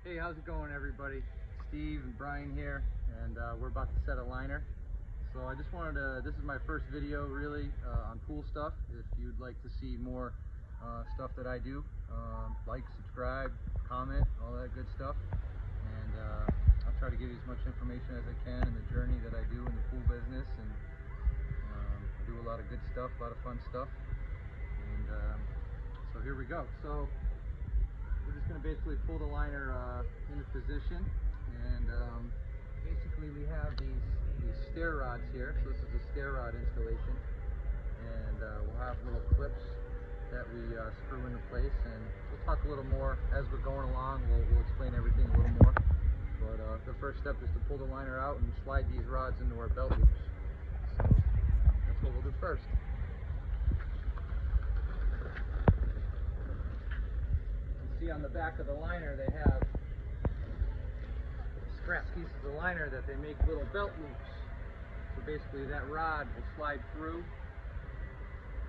Hey, how's it going, everybody? Steve and Brian here, and we're about to set a liner. So I just wanted to, this is my first video really on pool stuff. If you'd like to see more stuff that I do, like, subscribe, comment, all that good stuff. And I'll try to give you as much information as I can in the journey that I do in the pool business. And I do a lot of good stuff, a lot of fun stuff. And so here we go. So we're just going to basically pull the liner into position, and basically we have these stair rods here. So this is a stair rod installation, and we'll have little clips that we screw into place, and we'll talk a little more as we're going along. We'll explain everything a little more, but the first step is to pull the liner out and slide these rods into our belt loops. So that's what we'll do first. On the back of the liner they have scrap pieces of liner that they make little belt loops. So basically that rod will slide through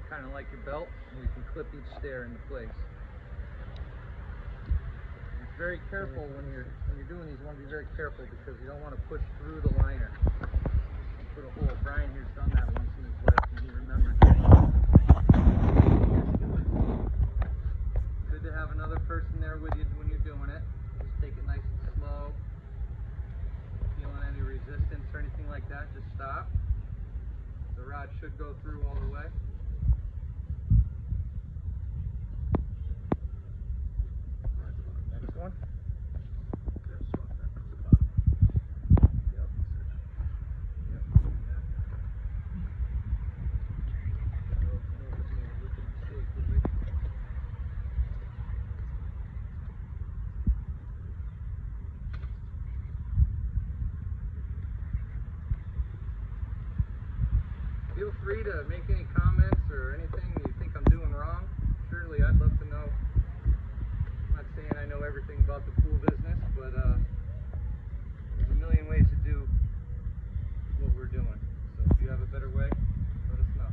kind of like your belt, and we can clip each stair into place. And it's very careful when you're doing these. You want to be very careful because you don't want to push through the liner. Put a hole. Brian here's done that once in his life and he remembers it. To have another person there with you when you're doing it. Just take it nice and slow. Feeling any resistance or anything like that, just stop. The rod should go through all the way. Next one. Feel free to make any comments or anything you think I'm doing wrong. Surely I'd love to know. I'm not saying I know everything about the pool business, but there's a million ways to do what we're doing. So if you have a better way, let us know.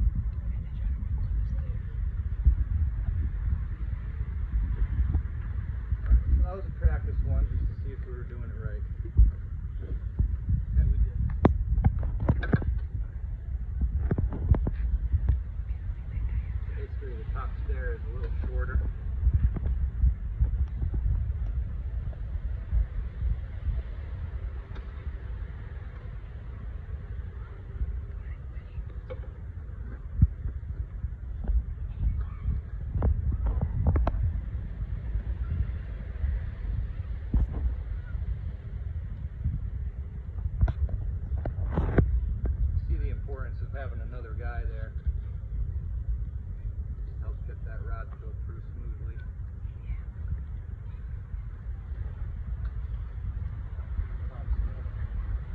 So that was a practice one, just to see if we were doing it right. The top stair is a little shorter. See the importance of having another guy there. Get that rod to go through smoothly.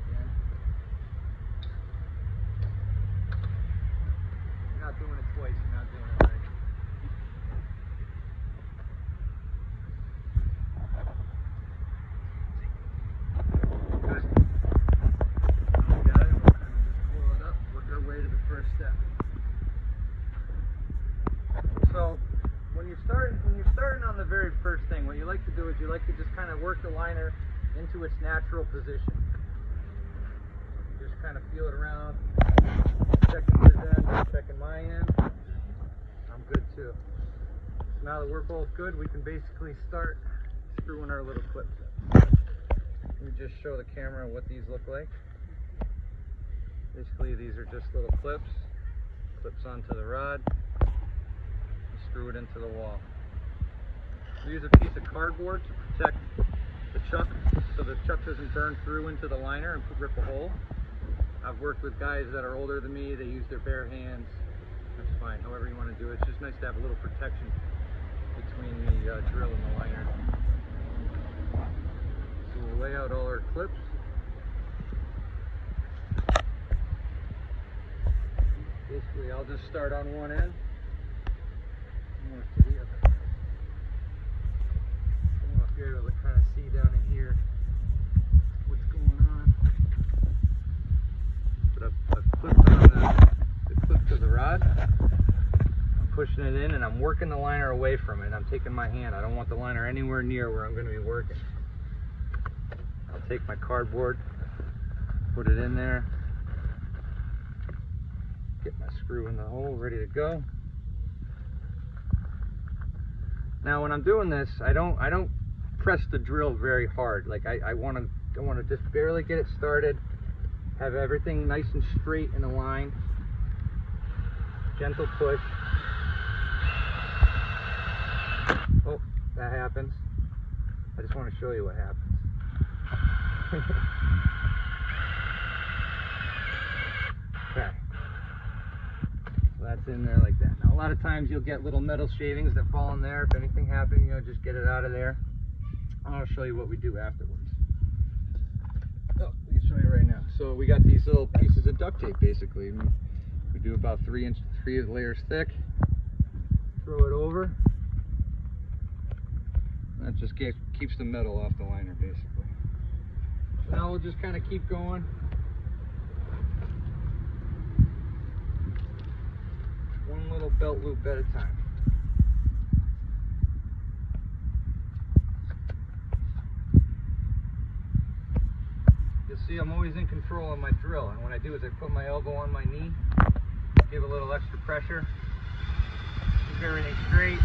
Again. You're not doing it twice, you're not doing it right. Good. Now we got it. We're going to just pull it up, work our way to the first step. So when you're starting on the very first thing, what you like to do is you like to just kind of work the liner into its natural position. Just kind of feel it around, checking his end, checking my end. I'm good too. So now that we're both good, we can basically start screwing our little clips in. Let me just show the camera what these look like. Basically these are just little clips onto the rod. Screw it into the wall. We use a piece of cardboard to protect the chuck so the chuck doesn't burn through into the liner and rip a hole. I've worked with guys that are older than me, they use their bare hands. That's fine, however you want to do it. It's just nice to have a little protection between the drill and the liner. So we'll lay out all our clips. Basically I'll just start on one end. More to the other. I don't know if you're able to kind of see down in here what's going on. But I've clipped on the clip to the rod. I'm pushing it in and I'm working the liner away from it. I'm taking my hand. I don't want the liner anywhere near where I'm going to be working. take my cardboard, put it in there, get my screw in the hole, ready to go. Now when I'm doing this, I don't press the drill very hard. Like I want to just barely get it started, have everything nice and straight in a line. Gentle push. Oh, that happens. I just want to show you what happens. Okay. So that's in there like that. Now a lot of times you'll get little metal shavings that fall in there. If anything happened, just get it out of there. I'll show you what we do afterwards. Oh, we can show you right now. So we got these little pieces of duct tape basically. We do about 3 layers thick. Throw it over. That just keeps the metal off the liner basically. So now we'll just kind of keep going. One little belt loop at a time. You'll see I'm always in control of my drill, and what I do is I put my elbow on my knee, give a little extra pressure, keep everything straight.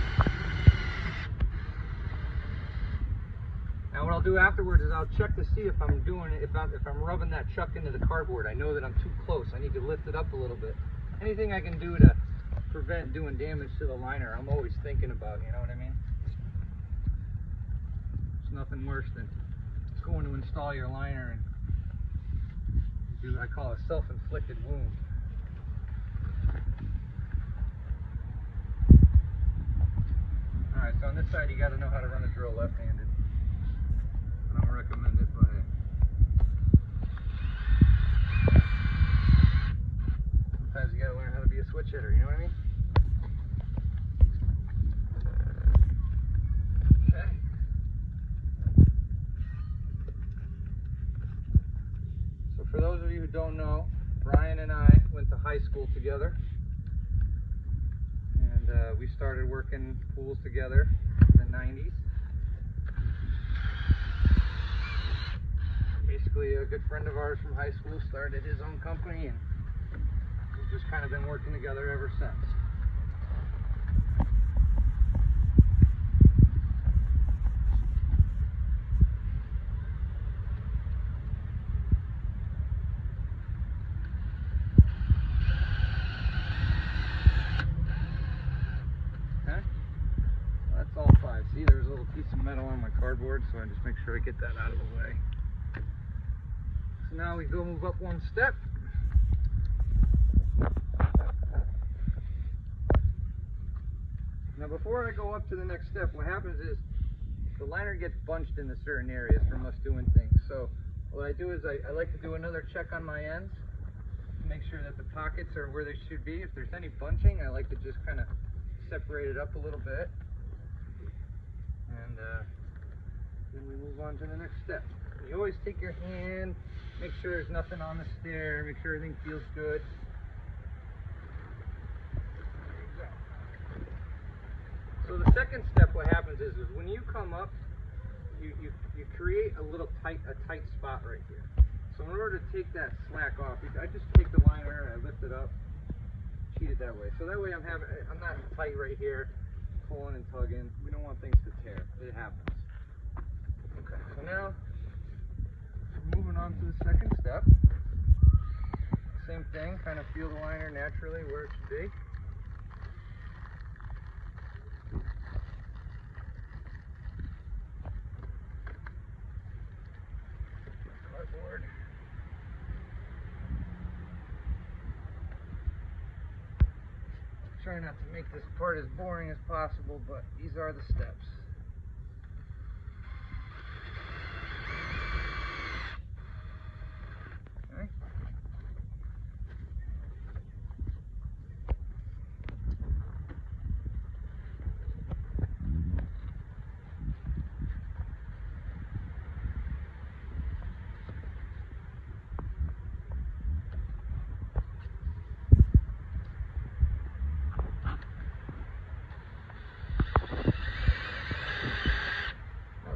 Now what I'll do afterwards is I'll check to see if I'm doing it, if I'm rubbing that chuck into the cardboard. I know that I'm too close. I need to lift it up a little bit. Anything I can do to prevent doing damage to the liner, I'm always thinking about, you know what I mean? It's nothing worse than going to install your liner and I call it a self-inflicted wound. Alright, so on this side you got to know how to run a drill left-handed. I don't recommend it, but sometimes you got to learn how to be a switch hitter, you know what I mean? Okay. So for those of you who don't know, Brian and I went to high school together, and we started working pools together in the 90s. Basically, a good friend of ours from high school started his own company, and we've just kind of been working together ever since. That's all 5. See, there's a little piece of metal on my cardboard, so I just make sure I get that out of the way. So now we go move up one step. Now before I go up to the next step, what happens is the liner gets bunched into certain areas from us doing things. So what I do is I like to do another check on my ends to make sure that the pockets are where they should be. If there's any bunching, I like to just kind of separate it up a little bit. And then we move on to the next step. You always take your hand, make sure there's nothing on the stair, make sure everything feels good. There you go. So the second step, what happens is when you come up, you create a tight spot right here. So in order to take that slack off, I just take the liner and I lift it up, cheat it that way. So that way I'm not tight right here, pulling and tugging. We don't want things to tear. It happens. Okay, so now we're moving on to the second step. Same thing, kind of feel the liner naturally where it should be. Cardboard. Try not to make this part as boring as possible, but these are the steps. Okay.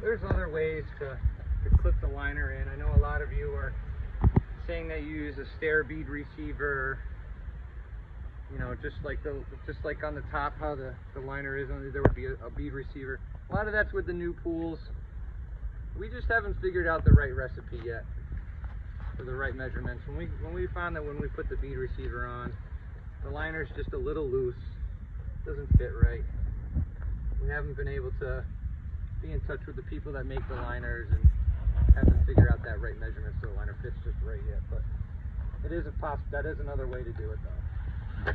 There's other ways to to clip the liner in. I know a lot of you are saying that you use a stair bead receiver, you know, just like on the top how the liner is, there would be a bead receiver. A lot of that's with the new pools. We just haven't figured out the right recipe yet for the right measurements. When we found that when we put the bead receiver on, the liner's just a little loose, doesn't fit right. We haven't been able to be in touch with the people that make the liners and haven't figured out that right measurement so the liner fits just right yet. But it is that is another way to do it though.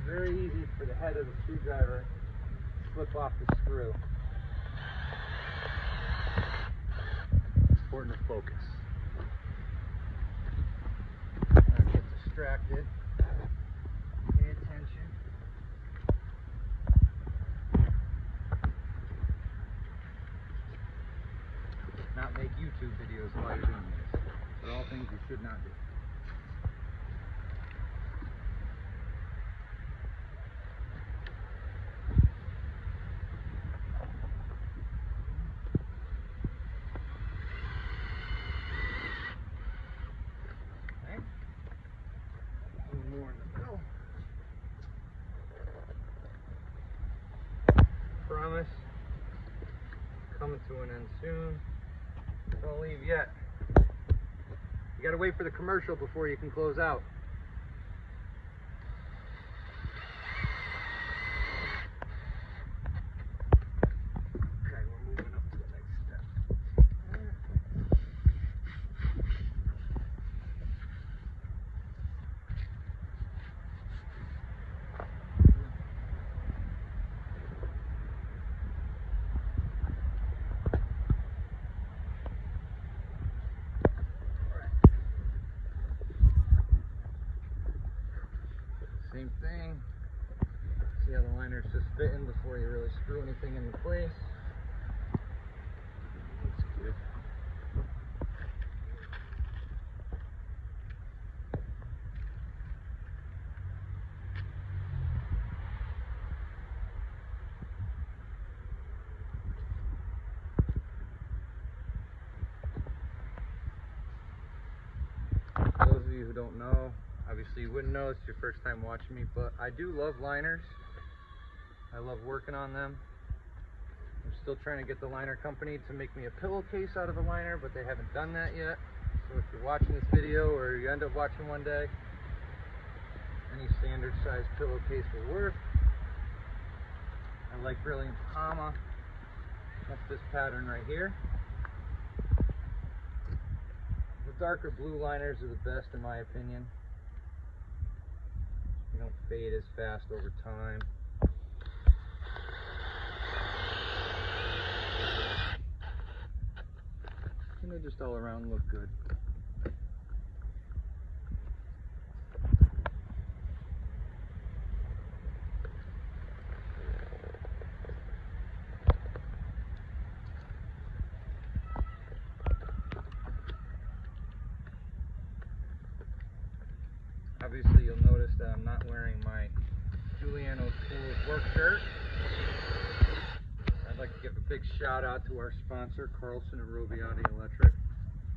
Very easy for the head of the screwdriver to slip off the screw. Important to focus. Not get distracted. Pay attention. Not make YouTube videos while you're doing this. They're all things you should not do. More in the middle. Promise. Coming to an end soon. Don't leave yet. You gotta wait for the commercial before you can close out. Okay, we're moving up to the next step. Same thing. See how the liner's just fitting before you really screw anything into place. Looks good. For those of you who don't know, obviously you wouldn't know, it's your first time watching me, but I do love liners. I love working on them. I'm still trying to get the liner company to make me a pillowcase out of a liner, but they haven't done that yet. So if you're watching this video or you end up watching one day, any standard size pillowcase will work. I like Brilliant Bahama. That's this pattern right here. The darker blue liners are the best in my opinion. They don't fade as fast over time. And they just all around look good. Obviously you'll notice that I'm not wearing my Giuliano's Tools work shirt. I'd like to give a big shout out to our sponsor, Carlson and Robiati Electric.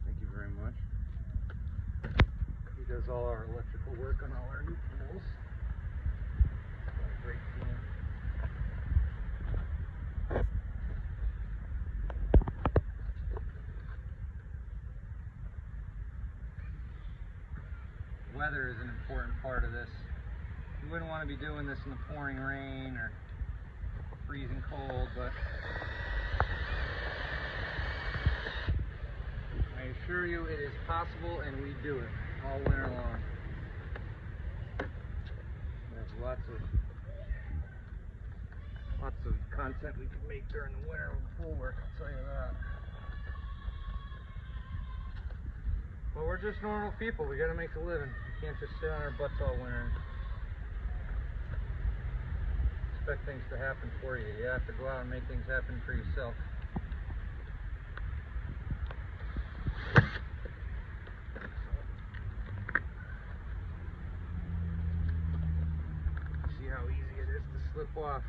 Thank you very much. He does all our electrical work on all our new tools. Great team. Weather is an important part of this. You wouldn't want to be doing this in the pouring rain or freezing cold, but I assure you it is possible, and we do it all winter long. There's lots of content we can make during the winter with pool work, I'll tell you that. Well, we're just normal people. We got to make a living. We can't just sit on our butts all winter and expect things to happen for you. You have to go out and make things happen for yourself. See how easy it slip off.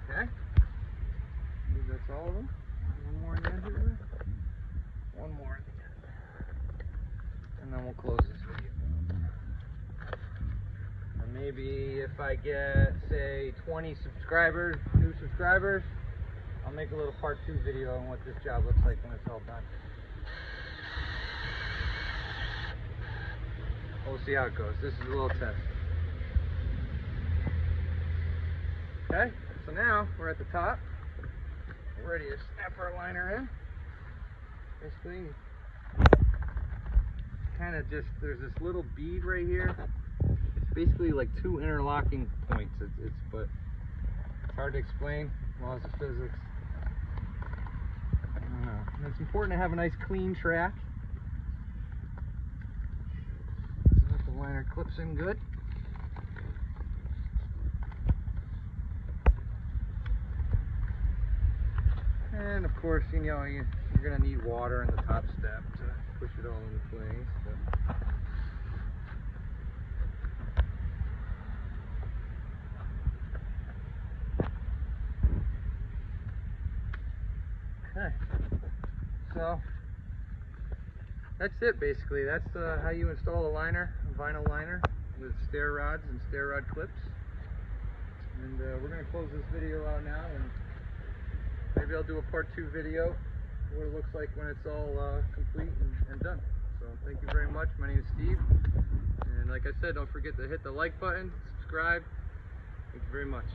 Okay. I believe that's all of them. One more in the end here. One more in the end. And then we'll close this video. And maybe if I get, say, 20 subscribers, new subscribers, I'll make a little part 2 video on what this job looks like when it's all done. We'll see how it goes. This is a little test. Okay, so now we're at the top. We're ready to snap our liner in. Basically, kind of just, there's this little bead right here. It's basically like 2 interlocking points. But it's hard to explain. Laws of physics. I don't know. And it's important to have a nice clean track. So that the liner clips in good. And of course, you know, you're going to need water in the top step to push it all into place. But okay, so that's it basically. That's how you install a liner, a vinyl liner with stair rods and stair rod clips. And we're going to close this video out now, and maybe I'll do a part 2 video, what it looks like when it's all complete and done. So thank you very much. My name is Steve. And like I said, don't forget to hit the like button, subscribe. Thank you very much.